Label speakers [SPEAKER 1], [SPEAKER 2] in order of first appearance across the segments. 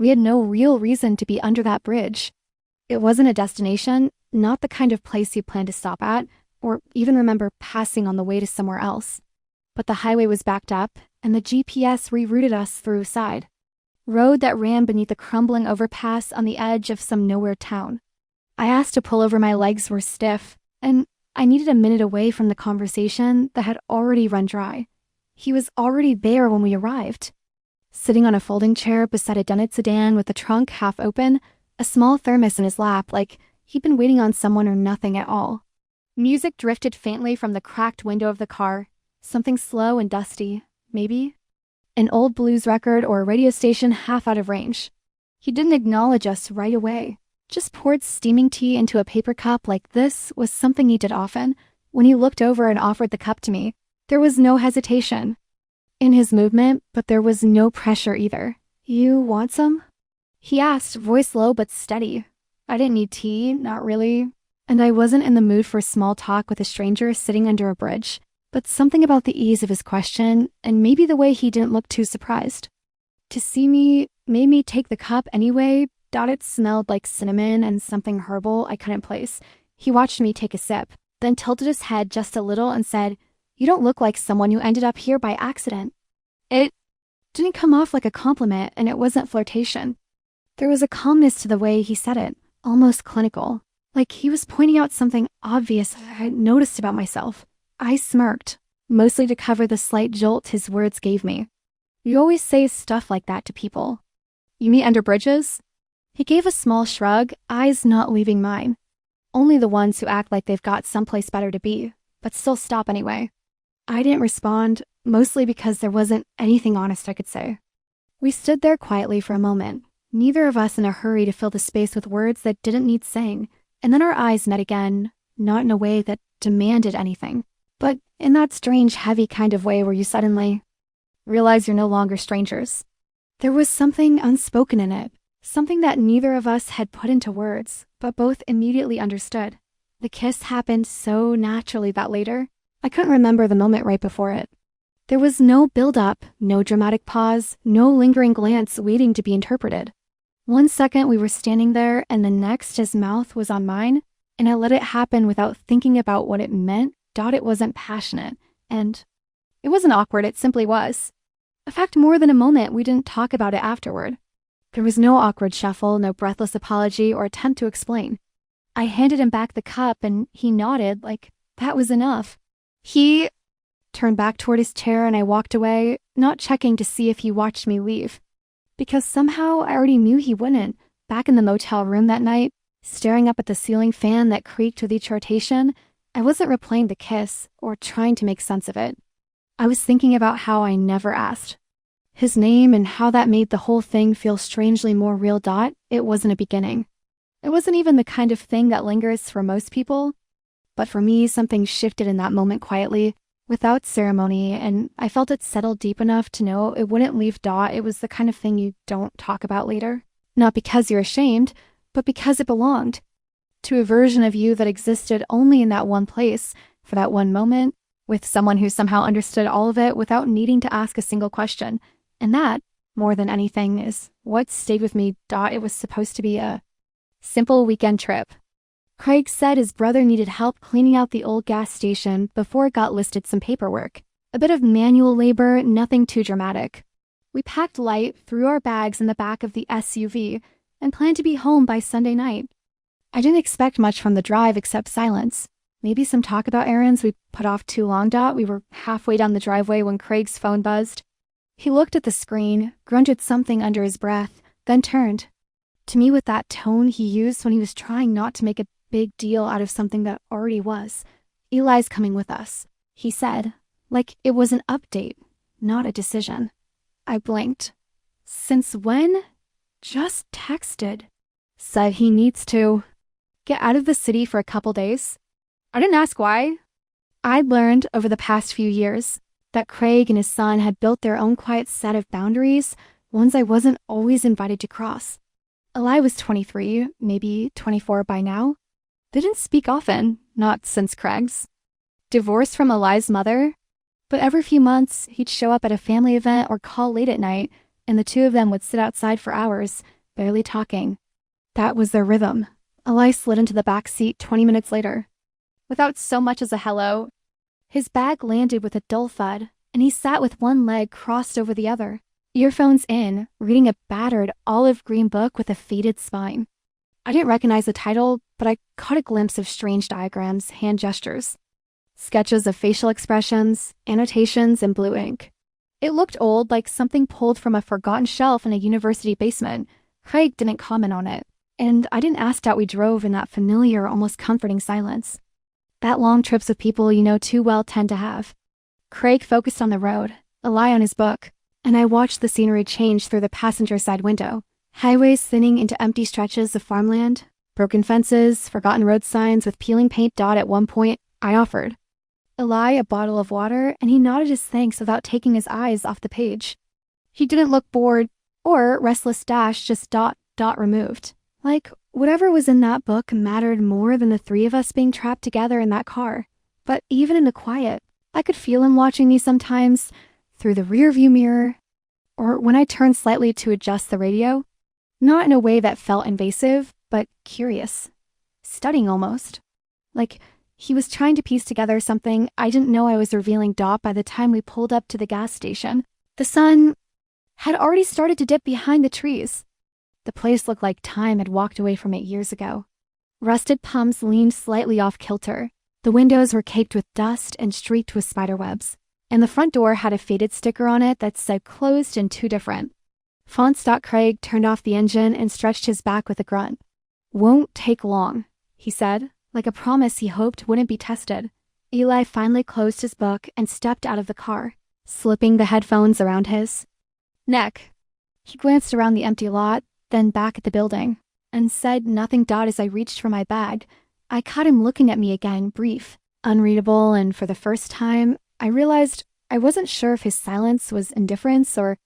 [SPEAKER 1] We had no real reason to be under that bridge. It wasn't a destination, not the kind of place you plan to stop at, or even remember passing on the way to somewhere else. But the highway was backed up, and the GPS rerouted us through a side road that ran beneath a crumbling overpass on the edge of some nowhere town. I asked to pull over, my legs were stiff, and I needed a minute away from the conversation that had already run dry. He was already there when we arrived. Sitting on a folding chair beside a dented sedan with the trunk half open, a small thermos in his lap, like he'd been waiting on someone or nothing at all. Music drifted faintly from the cracked window of the car, something slow and dusty, maybe an old blues record or a radio station half out of range. He didn't acknowledge us right away, just poured steaming tea into a paper cup like this was something he did often. When he looked over and offered the cup to me, there was no hesitation in his movement, but there was no pressure either. "You want some?" he asked, voice low but steady. I didn't need tea, not really, and I wasn't in the mood for small talk with a stranger sitting under a bridge. But something about the ease of his question, and maybe the way he didn't look too surprised, to see me made me take the cup anyway. It smelled like cinnamon and something herbal I couldn't place. He watched me take a sip, then tilted his head just a little and said, "You don't look like someone who ended up here by accident." It didn't come off like a compliment, and it wasn't flirtation. There was a calmness to the way he said it, almost clinical, like he was pointing out something obvious I had noticed about myself. I smirked, mostly to cover the slight jolt his words gave me. "You always say stuff like that to people. You meet under bridges?" He gave a small shrug, eyes not leaving mine. Only the ones who act like they've got someplace better to be, but still stop anyway. I didn't respond, mostly because there wasn't anything honest I could say. We stood there quietly for a moment, neither of us in a hurry to fill the space with words that didn't need saying, and then our eyes met again, not in a way that demanded anything, but in that strange, heavy kind of way where you suddenly realize you're no longer strangers. There was something unspoken in it, something that neither of us had put into words, but both immediately understood. The kiss happened so naturally that later, I couldn't remember the moment right before it. There was no build-up, no dramatic pause, no lingering glance waiting to be interpreted. 1 second we were standing there, and the next his mouth was on mine, and I let it happen without thinking about what it meant. It wasn't passionate, and it wasn't awkward, it simply was. In fact, more than a moment, we didn't talk about it afterward. There was no awkward shuffle, no breathless apology or attempt to explain. I handed him back the cup, and he nodded like that was enough. He turned back toward his chair, and I walked away, not checking to see if he watched me leave. Because somehow I already knew he wouldn't. Back in the motel room that night, staring up at the ceiling fan that creaked with each rotation, I wasn't replaying the kiss or trying to make sense of it. I was thinking about how I never asked. His name and how that made the whole thing feel strangely more real. It wasn't a beginning. It wasn't even the kind of thing that lingers for most people. But for me, something shifted in that moment quietly, without ceremony, and I felt it settled deep enough to know it wouldn't leave. It was the kind of thing you don't talk about later. Not because you're ashamed, but because it belonged to a version of you that existed only in that one place, for that one moment, with someone who somehow understood all of it without needing to ask a single question. And that, more than anything, is what stayed with me. It was supposed to be a simple weekend trip. Craig said his brother needed help cleaning out the old gas station before it got listed some paperwork. A bit of manual labor, nothing too dramatic. We packed light, threw our bags in the back of the SUV, and planned to be home by Sunday night. I didn't expect much from the drive except silence. Maybe some talk about errands we put off too long. We were halfway down the driveway when Craig's phone buzzed. He looked at the screen, grunted something under his breath, then turned to me with that tone he used when he was trying not to make a big deal out of something that already was. "Eli's coming with us," he said, like it was an update, not a decision. I blinked. "Since when?" "Just texted. Said he needs to get out of the city for a couple days." I didn't ask why. I'd learned over the past few years that Craig and his son had built their own quiet set of boundaries, ones I wasn't always invited to cross. Eli was 23, maybe 24 by now. They didn't speak often, not since Craig's divorce from Eli's mother, but every few months he'd show up at a family event or call late at night, and the two of them would sit outside for hours, barely talking. That was their rhythm. Eli slid into the back seat 20 minutes later. Without so much as a hello, his bag landed with a dull thud, and he sat with one leg crossed over the other, earphones in, reading a battered olive green book with a faded spine. I didn't recognize the title, but I caught a glimpse of strange diagrams, hand gestures, sketches of facial expressions, annotations in blue ink. It looked old, like something pulled from a forgotten shelf in a university basement. Craig didn't comment on it, and I didn't ask out we drove in that familiar, almost comforting silence. That long trips with people you know too well tend to have. Craig focused on the road, Eli on his book, and I watched the scenery change through the passenger side window. Highways thinning into empty stretches of farmland, broken fences, forgotten road signs with peeling paint dot. At one point, I offered Eli a bottle of water, and he nodded his thanks without taking his eyes off the page. He didn't look bored or restless dash, just dot removed. Like whatever was in that book mattered more than the three of us being trapped together in that car. But even in the quiet, I could feel him watching me sometimes through the rearview mirror, or when I turned slightly to adjust the radio. Not in a way that felt invasive, but curious. Studying almost. Like he was trying to piece together something I didn't know I was revealing. By the time we pulled up to the gas station, the sun had already started to dip behind the trees. The place looked like time had walked away from it years ago. Rusted pumps leaned slightly off kilter. The windows were caked with dust and streaked with spiderwebs, and the front door had a faded sticker on it that said closed in two different fonts. Craig turned off the engine and stretched his back with a grunt. "Won't take long," he said, like a promise he hoped wouldn't be tested. Eli finally closed his book and stepped out of the car, slipping the headphones around his neck. He glanced around the empty lot, then back at the building, and said nothing. As I reached for my bag, I caught him looking at me again, brief, unreadable, and for the first time, I realized I wasn't sure if his silence was indifference or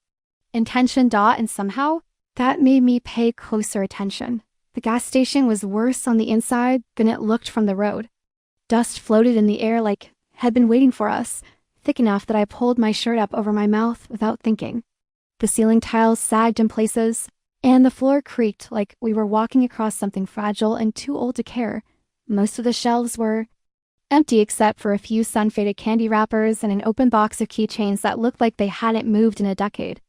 [SPEAKER 1] intention. And somehow, that made me pay closer attention. The gas station was worse on the inside than it looked from the road. Dust floated in the air like it had been waiting for us, thick enough that I pulled my shirt up over my mouth without thinking. The ceiling tiles sagged in places, and the floor creaked like we were walking across something fragile and too old to care. Most of the shelves were empty except for a few sun-faded candy wrappers and an open box of keychains that looked like they hadn't moved in a decade.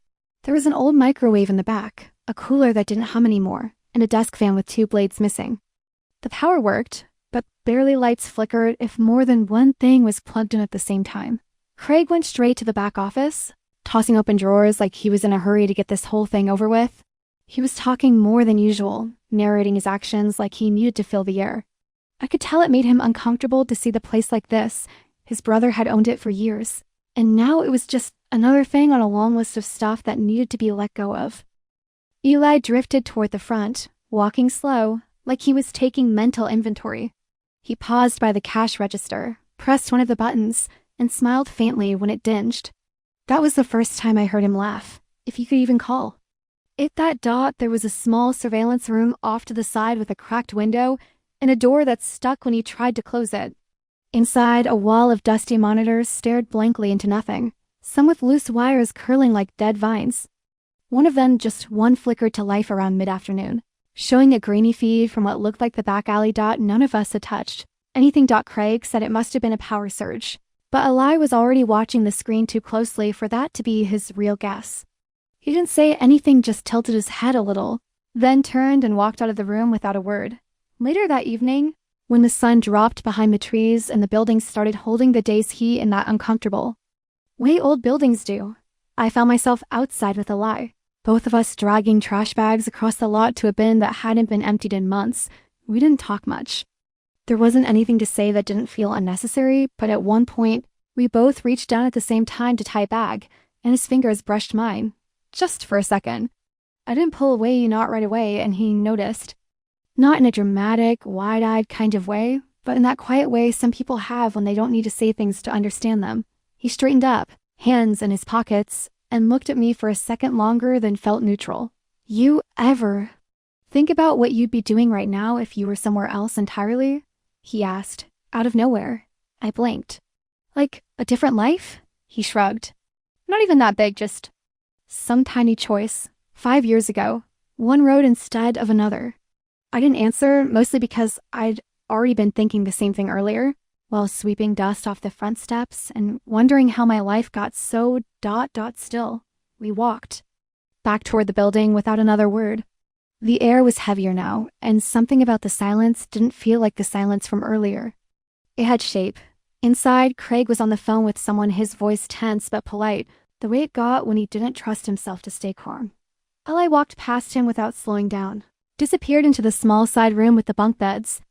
[SPEAKER 1] There was an old microwave in the back, a cooler that didn't hum anymore, and a desk fan with two blades missing. The power worked, but barely. Lights flickered if more than one thing was plugged in at the same time. Craig went straight to the back office, tossing open drawers like he was in a hurry to get this whole thing over with. He was talking more than usual, narrating his actions like he needed to fill the air. I could tell it made him uncomfortable to see the place like this. His brother had owned it for years, and now it was just another thing on a long list of stuff that needed to be let go of. Eli drifted toward the front, walking slow, like he was taking mental inventory. He paused by the cash register, pressed one of the buttons, and smiled faintly when it dinged. That was the first time I heard him laugh, if you could even call. At that dot, there was a small surveillance room off to the side with a cracked window and a door that stuck when he tried to close it. Inside, a wall of dusty monitors stared blankly into nothing, some with loose wires curling like dead vines. One of them just one flickered to life around mid-afternoon, showing a grainy feed from what looked like the back alley. None of us had touched anything. Craig said it must have been a power surge, but Eli was already watching the screen too closely for that to be his real guess. He didn't say anything, just tilted his head a little, then turned and walked out of the room without a word. Later that evening, when the sun dropped behind the trees and the buildings started holding the day's heat in that uncomfortable way old buildings do, I found myself outside with Eli, both of us dragging trash bags across the lot to a bin that hadn't been emptied in months. We didn't talk much. There wasn't anything to say that didn't feel unnecessary, but at one point, we both reached down at the same time to tie a bag, and his fingers brushed mine. Just for a second. I didn't pull away, not right away, and he noticed. Not in a dramatic, wide-eyed kind of way, but in that quiet way some people have when they don't need to say things to understand them. He straightened up, hands in his pockets, and looked at me for a second longer than felt neutral. "You ever think about what you'd be doing right now if you were somewhere else entirely?" he asked, out of nowhere. I blinked. "Like a different life?" He shrugged. "Not even that big, just Some tiny choice. 5 years ago. One road instead of another. I didn't answer, mostly because I'd already been thinking the same thing earlier, while sweeping dust off the front steps and wondering how my life got so still. We walked back toward the building without another word. The air was heavier now, and something about the silence didn't feel like the silence from earlier. It had shape. Inside, Craig was on the phone with someone, his voice tense but polite, the way it got when he didn't trust himself to stay calm. I walked past him without slowing down, disappeared into the small side room with the bunk beds,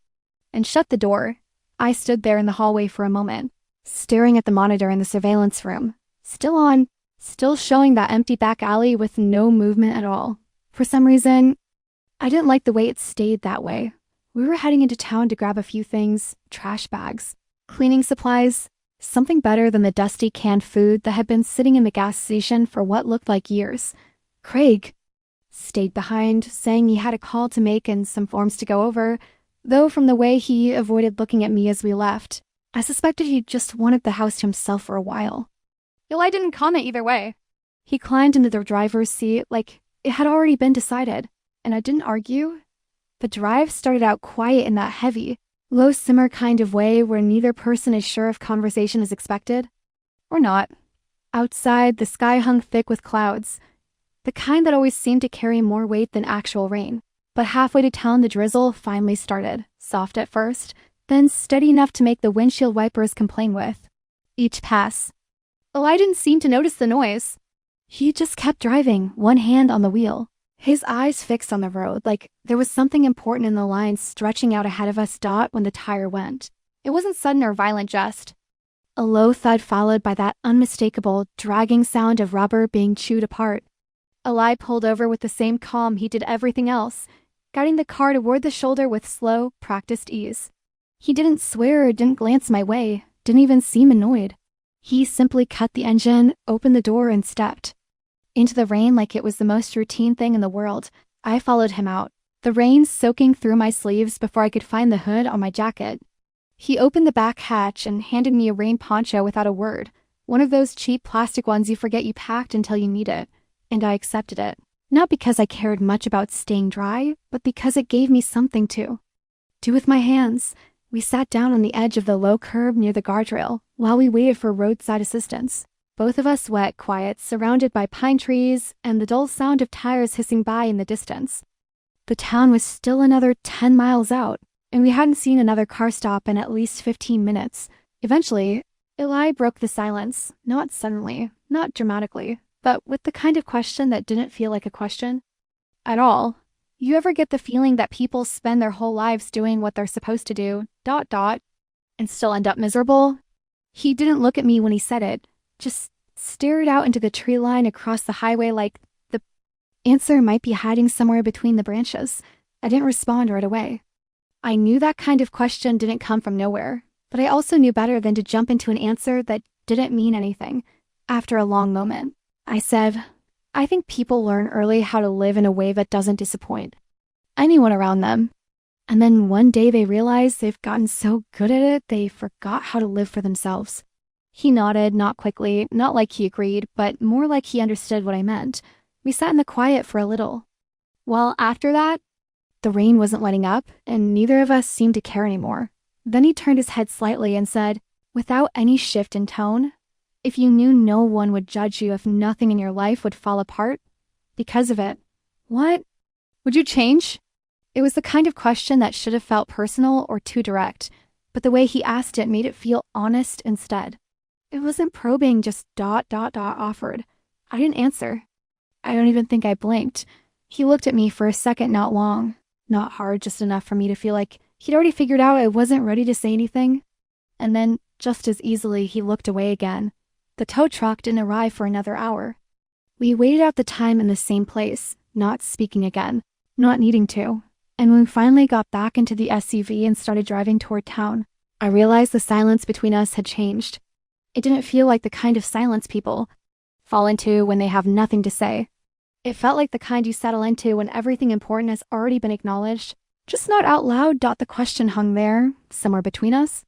[SPEAKER 1] and shut the door. I stood there in the hallway for a moment, staring at the monitor in the surveillance room. Still on, still showing that empty back alley with no movement at all. For some reason, I didn't like the way it stayed that way. We were heading into town to grab a few things, trash bags, cleaning supplies, something better than the dusty canned food that had been sitting in the gas station for what looked like years. Craig stayed behind, saying he had a call to make and some forms to go over, though from the way he avoided looking at me as we left, I suspected he just wanted the house to himself for a while. Eli didn't comment either way. He climbed into the driver's seat like it had already been decided, and I didn't argue. The drive started out quiet in that heavy, low simmer kind of way where neither person is sure if conversation is expected or not. Outside, the sky hung thick with clouds, the kind that always seemed to carry more weight than actual rain. But halfway to town, the drizzle finally started, soft at first, then steady enough to make the windshield wipers complain with each pass. Eli didn't seem to notice the noise. He just kept driving, one hand on the wheel, his eyes fixed on the road, like there was something important in the lines stretching out ahead of us. When the tire went. It wasn't sudden or violent, just a low thud followed by that unmistakable, dragging sound of rubber being chewed apart. Eli pulled over with the same calm he did everything else, guiding the car toward the shoulder with slow, practiced ease. He didn't swear or didn't glance my way, didn't even seem annoyed. He simply cut the engine, opened the door, and stepped into the rain like it was the most routine thing in the world. I followed him out, the rain soaking through my sleeves before I could find the hood on my jacket. He opened the back hatch and handed me a rain poncho without a word, one of those cheap plastic ones you forget you packed until you need it. And I accepted it, not because I cared much about staying dry, but because it gave me something to do with my hands. We sat down on the edge of the low curb near the guardrail while we waited for roadside assistance. Both of us wet, quiet, surrounded by pine trees and the dull sound of tires hissing by in the distance. The town was still another 10 miles out, and we hadn't seen another car stop in at least 15 minutes. Eventually, Eli broke the silence, not suddenly, not dramatically, but with the kind of question that didn't feel like a question at all. You ever get the feeling that people spend their whole lives doing what they're supposed to do, and still end up miserable? He didn't look at me when he said it, just stared out into the tree line across the highway like the answer might be hiding somewhere between the branches. I didn't respond right away. I knew that kind of question didn't come from nowhere, but I also knew better than to jump into an answer that didn't mean anything. After a long moment, I said, I think people learn early how to live in a way that doesn't disappoint anyone around them. And then one day they realize they've gotten so good at it, they forgot how to live for themselves. He nodded, not quickly, not like he agreed, but more like he understood what I meant. We sat in the quiet for a little. Well, after that, the rain wasn't letting up, and neither of us seemed to care anymore. Then he turned his head slightly and said, without any shift in tone, if you knew no one would judge you, if nothing in your life would fall apart because of it, what? Would you change? It was the kind of question that should have felt personal or too direct, but the way he asked it made it feel honest instead. It wasn't probing, just offered. I didn't answer. I don't even think I blinked. He looked at me for a second, not long, not hard, just enough for me to feel like he'd already figured out I wasn't ready to say anything. And then, just as easily, he looked away again. The tow truck didn't arrive for another hour. We waited out the time in the same place, not speaking again, not needing to. And when we finally got back into the SUV and started driving toward town, I realized the silence between us had changed. It didn't feel like the kind of silence people fall into when they have nothing to say. It felt like the kind you settle into when everything important has already been acknowledged, just not out loud. The question hung there, somewhere between us,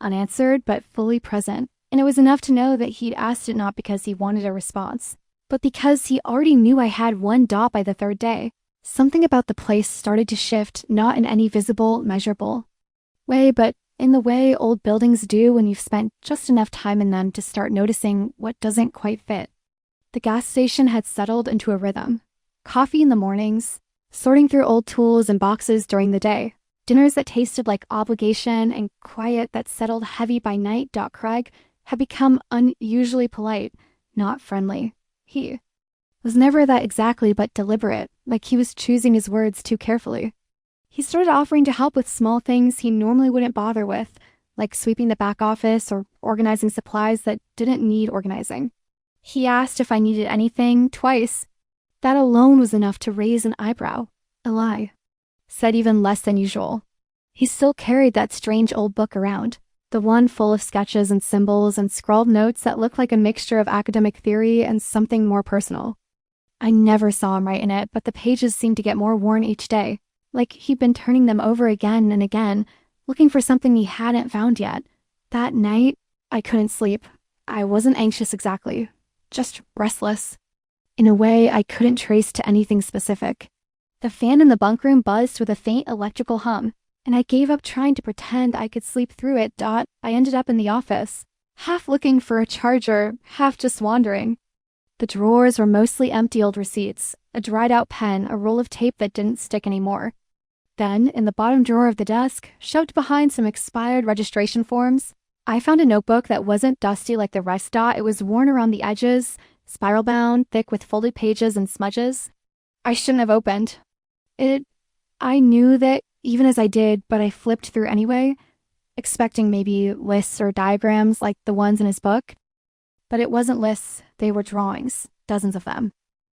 [SPEAKER 1] unanswered but fully present. And it was enough to know that he'd asked it not because he wanted a response, But because he already knew I had one dot by the third day, something about the place started to shift, not in any visible, measurable way, but in the way old buildings do when you've spent just enough time in them to start noticing what doesn't quite fit. The gas station had settled into a rhythm. Coffee in the mornings, sorting through old tools and boxes during the day, dinners that tasted like obligation, and quiet that settled heavy by night. Craig had become unusually polite, not friendly. He was never that exactly, but deliberate, like he was choosing his words too carefully. He started offering to help with small things he normally wouldn't bother with, like sweeping the back office or organizing supplies that didn't need organizing. He asked if I needed anything twice. That alone was enough to raise an eyebrow. A lie. Said even less than usual. He still carried that strange old book around, the one full of sketches and symbols and scrawled notes that looked like a mixture of academic theory and something more personal. I never saw him write in it, but the pages seemed to get more worn each day, like he'd been turning them over again and again, looking for something he hadn't found yet. That night, I couldn't sleep. I wasn't anxious exactly, just restless. In a way I couldn't trace to anything specific. The fan in the bunk room buzzed with a faint electrical hum, and I gave up trying to pretend I could sleep through it. I ended up in the office, half looking for a charger, half just wandering. The drawers were mostly empty old receipts, a dried-out pen, a roll of tape that didn't stick anymore. Then, in the bottom drawer of the desk, shoved behind some expired registration forms, I found a notebook that wasn't dusty like the rest. It was worn around the edges, spiral-bound, thick with folded pages and smudges. I shouldn't have opened it. I knew that even as I did, but I flipped through anyway, expecting maybe lists or diagrams like the ones in his book. But it wasn't lists, they were drawings, dozens of them.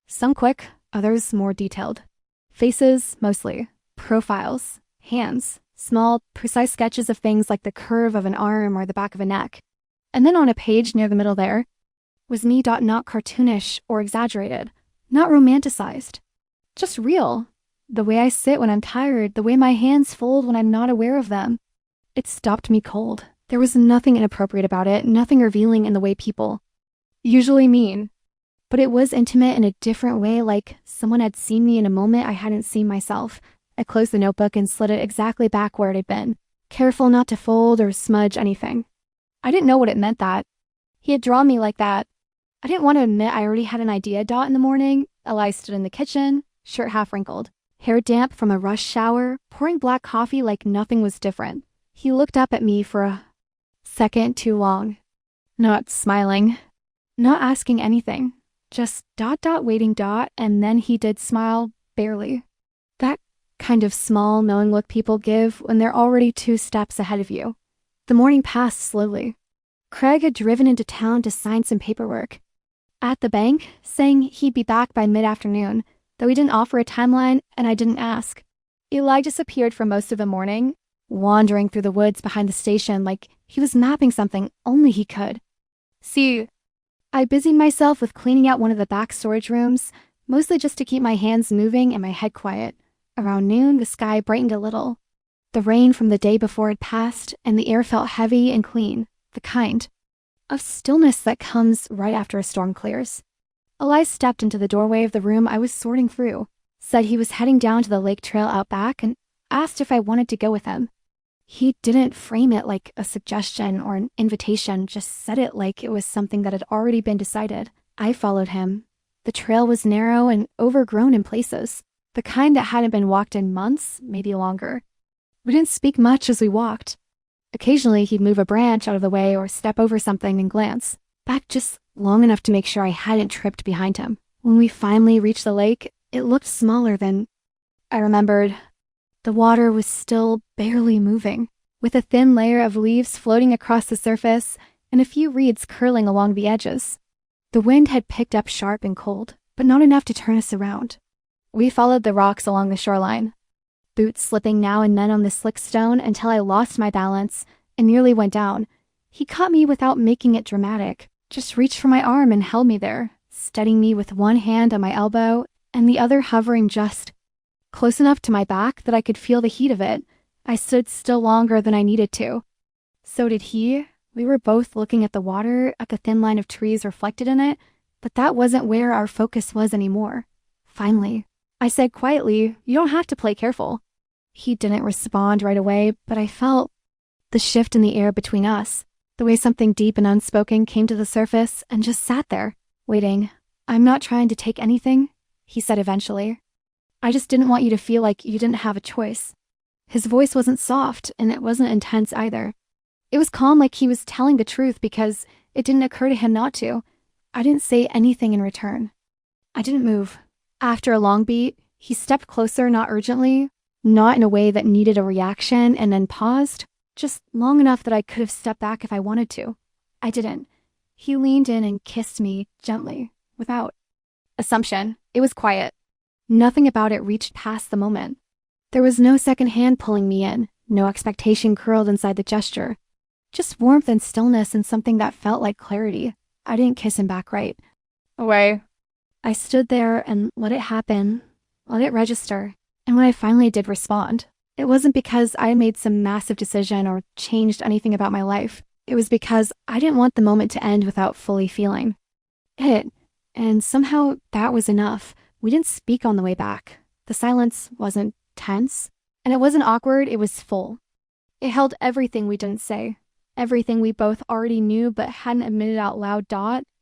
[SPEAKER 1] Some quick, others more detailed. Faces, mostly. Profiles. Hands. Small, precise sketches of things like the curve of an arm or the back of a neck. And then on a page near the middle there was me. Not cartoonish or exaggerated. Not romanticized. Just real. The way I sit when I'm tired, the way my hands fold when I'm not aware of them. It stopped me cold. There was nothing inappropriate about it, nothing revealing in the way people usually mean. But it was intimate in a different way, like someone had seen me in a moment I hadn't seen myself. I closed the notebook and slid it exactly back where it had been, careful not to fold or smudge anything. I didn't know what it meant that he had drawn me like that. I didn't want to admit I already had an idea. In the morning, Eli stood in the kitchen, shirt half wrinkled, hair damp from a rush shower, pouring black coffee like nothing was different. He looked up at me for a second too long, not smiling, not asking anything, just waiting. And then he did smile, barely. That kind of small, knowing look people give when they're already 2 steps ahead of you. The morning passed slowly. Craig had driven into town to sign some paperwork at the bank, saying he'd be back by mid-afternoon, though he didn't offer a timeline and I didn't ask. Eli disappeared for most of the morning, wandering through the woods behind the station like he was mapping something only he could. See, I busied myself with cleaning out one of the back storage rooms, mostly just to keep my hands moving and my head quiet. Around noon, the sky brightened a little. The rain from the day before had passed, and the air felt heavy and clean, the kind of stillness that comes right after a storm clears. Eli stepped into the doorway of the room I was sorting through, said he was heading down to the lake trail out back, and asked if I wanted to go with him. He didn't frame it like a suggestion or an invitation, just said it like it was something that had already been decided. I followed him. The trail was narrow and overgrown in places, the kind that hadn't been walked in months, maybe longer. We didn't speak much as we walked. Occasionally, he'd move a branch out of the way or step over something and glance back just long enough to make sure I hadn't tripped behind him. When we finally reached the lake, it looked smaller than I remembered. The water was still barely moving, with a thin layer of leaves floating across the surface and a few reeds curling along the edges. The wind had picked up sharp and cold, but not enough to turn us around. We followed the rocks along the shoreline, boots slipping now and then on the slick stone until I lost my balance and nearly went down. He caught me without making it dramatic, just reached for my arm and held me there, steadying me with one hand on my elbow and the other hovering just close enough to my back that I could feel the heat of it. I stood still longer than I needed to. So did he. We were both looking at the water, at the thin line of trees reflected in it, But that wasn't where our focus was anymore. Finally, I said quietly, "You don't have to play careful." He didn't respond right away, but I felt the shift in the air between us, the way something deep and unspoken came to the surface and just sat there, waiting. "I'm not trying to take anything," he said eventually. "I just didn't want you to feel like you didn't have a choice." His voice wasn't soft, and it wasn't intense either. It was calm, like he was telling the truth because it didn't occur to him not to. I didn't say anything in return. I didn't move. After a long beat, he stepped closer, not urgently, not in a way that needed a reaction, and then paused, just long enough that I could have stepped back if I wanted to. I didn't. He leaned in and kissed me gently, without assumption. It was quiet. Nothing about it reached past the moment. There was no second hand pulling me in, no expectation curled inside the gesture. Just warmth and stillness and something that felt like clarity. I didn't kiss him back right away. I stood there and let it happen, let it register. And when I finally did respond, it wasn't because I had made some massive decision or changed anything about my life. It was because I didn't want the moment to end without fully feeling it. And somehow that was enough. We didn't speak on the way back. The silence wasn't tense, and it wasn't awkward, it was full. It held everything we didn't say, everything we both already knew but hadn't admitted out loud.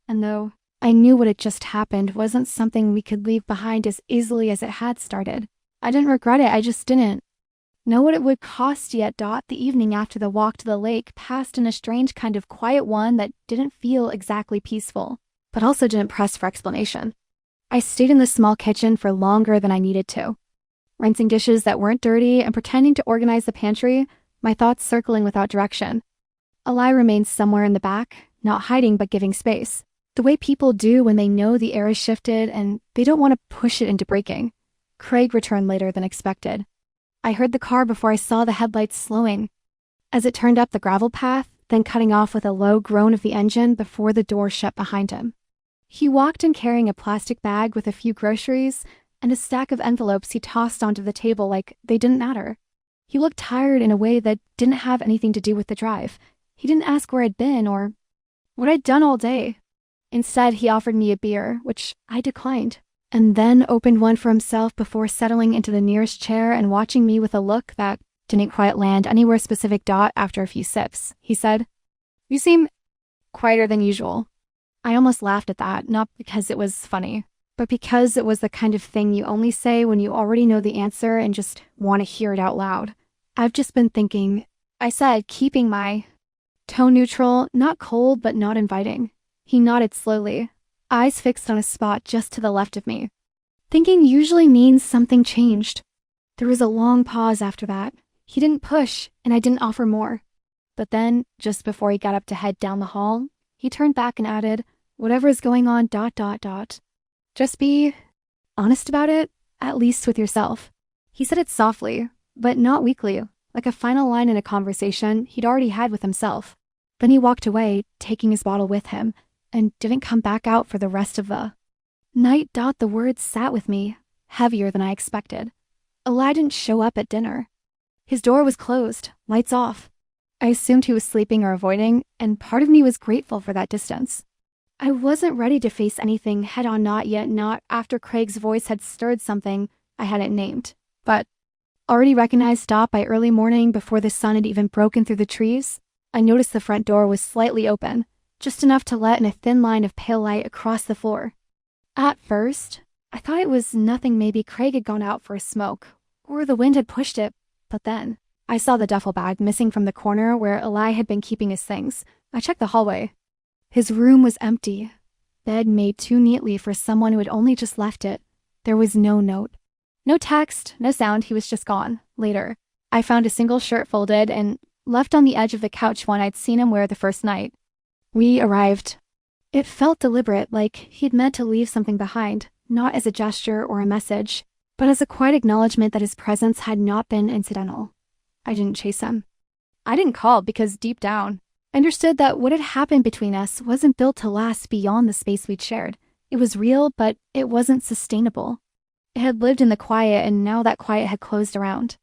[SPEAKER 1] And though I knew what had just happened wasn't something we could leave behind as easily as it had started, I didn't regret it, I just didn't know what it would cost yet. The evening after the walk to the lake passed in a strange kind of quiet one that didn't feel exactly peaceful, but also didn't press for explanation. I stayed in the small kitchen for longer than I needed to, rinsing dishes that weren't dirty and pretending to organize the pantry, my thoughts circling without direction. Eli remained somewhere in the back, not hiding but giving space, the way people do when they know the air is shifted and they don't want to push it into breaking. Craig returned later than expected. I heard the car before I saw the headlights slowing, as it turned up the gravel path, then cutting off with a low groan of the engine before the door shut behind him. He walked in carrying a plastic bag with a few groceries and a stack of envelopes he tossed onto the table like they didn't matter. He looked tired in a way that didn't have anything to do with the drive. He didn't ask where I'd been or what I'd done all day. Instead, he offered me a beer, which I declined, and then opened one for himself before settling into the nearest chair and watching me with a look that didn't quite land anywhere specific. After a few sips, he said, "You seem quieter than usual." I almost laughed at that, not because it was funny, but because it was the kind of thing you only say when you already know the answer and just want to hear it out loud. "I've just been thinking," I said, keeping my tone neutral, not cold but not inviting. He nodded slowly, eyes fixed on a spot just to the left of me. Thinking usually means something changed. There was a long pause after that. He didn't push, and I didn't offer more. But then, just before he got up to head down the hall, he turned back and added, "Whatever is going on, just be honest about it, at least with yourself." He said it softly, but not weakly, like a final line in a conversation he'd already had with himself. Then he walked away, taking his bottle with him, and didn't come back out for the rest of the night. The words sat with me, heavier than I expected. Eli didn't show up at dinner. His door was closed, lights off. I assumed he was sleeping or avoiding, and part of me was grateful for that distance. I wasn't ready to face anything head-on, not yet, not after Craig's voice had stirred something I hadn't named, but already recognized. By early morning, before the sun had even broken through the trees, I noticed the front door was slightly open, just enough to let in a thin line of pale light across the floor. At first, I thought it was nothing. Maybe Craig had gone out for a smoke, or the wind had pushed it, but then I saw the duffel bag missing from the corner where Eli had been keeping his things. I checked the hallway. His room was empty, bed made too neatly for someone who had only just left it. There was no note, no text, no sound. He was just gone. Later, I found a single shirt folded and left on the edge of the couch, one I'd seen him wear the first night we arrived. It felt deliberate, like he'd meant to leave something behind, not as a gesture or a message, but as a quiet acknowledgement that his presence had not been incidental. I didn't chase him. I didn't call because deep down, I understood that what had happened between us wasn't built to last beyond the space we'd shared. It was real, but it wasn't sustainable. It had lived in the quiet, and now that quiet had closed around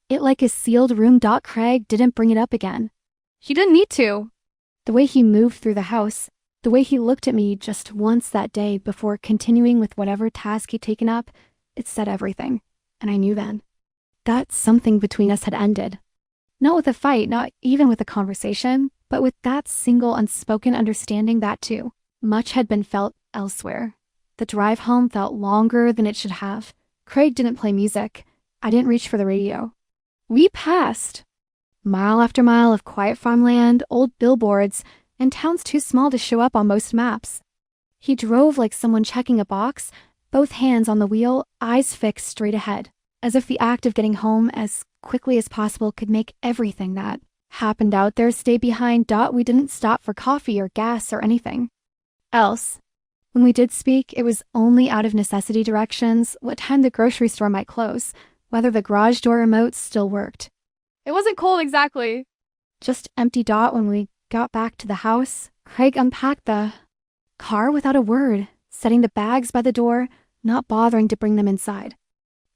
[SPEAKER 1] it like a sealed room. Craig didn't bring it up again. He didn't need to. The way he moved through the house, The way he looked at me just once that day before continuing with whatever task he'd taken up, it said everything. And I knew then that something between us had ended. Not with a fight, not even with a conversation, but with that single unspoken understanding that too, much had been felt elsewhere. The drive home felt longer than it should have. Craig didn't play music. I didn't reach for the radio. We passed mile after mile of quiet farmland, old billboards, and towns too small to show up on most maps. He drove like someone checking a box, both hands on the wheel, eyes fixed straight ahead, as if the act of getting home as quickly as possible could make everything that happened out there stay behind. We didn't stop for coffee or gas or anything else. When we did speak, it was only out of necessity directions, what time the grocery store might close, whether the garage door remote still worked. It wasn't cold exactly. Just empty. When we got back to the house, Craig unpacked the car without a word, setting the bags by the door, not bothering to bring them inside.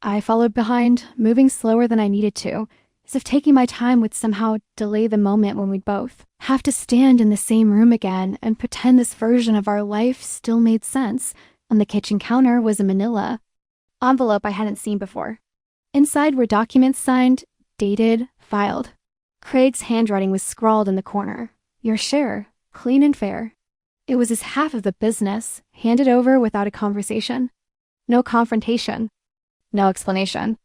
[SPEAKER 1] I followed behind, moving slower than I needed to, as if taking my time would somehow delay the moment when we'd both have to stand in the same room again and pretend this version of our life still made sense. On the kitchen counter was a manila envelope I hadn't seen before. Inside were documents signed, dated, filed. Craig's handwriting was scrawled in the corner. Your share, clean and fair. It was his half of the business, handed over without a conversation. No confrontation. No explanation.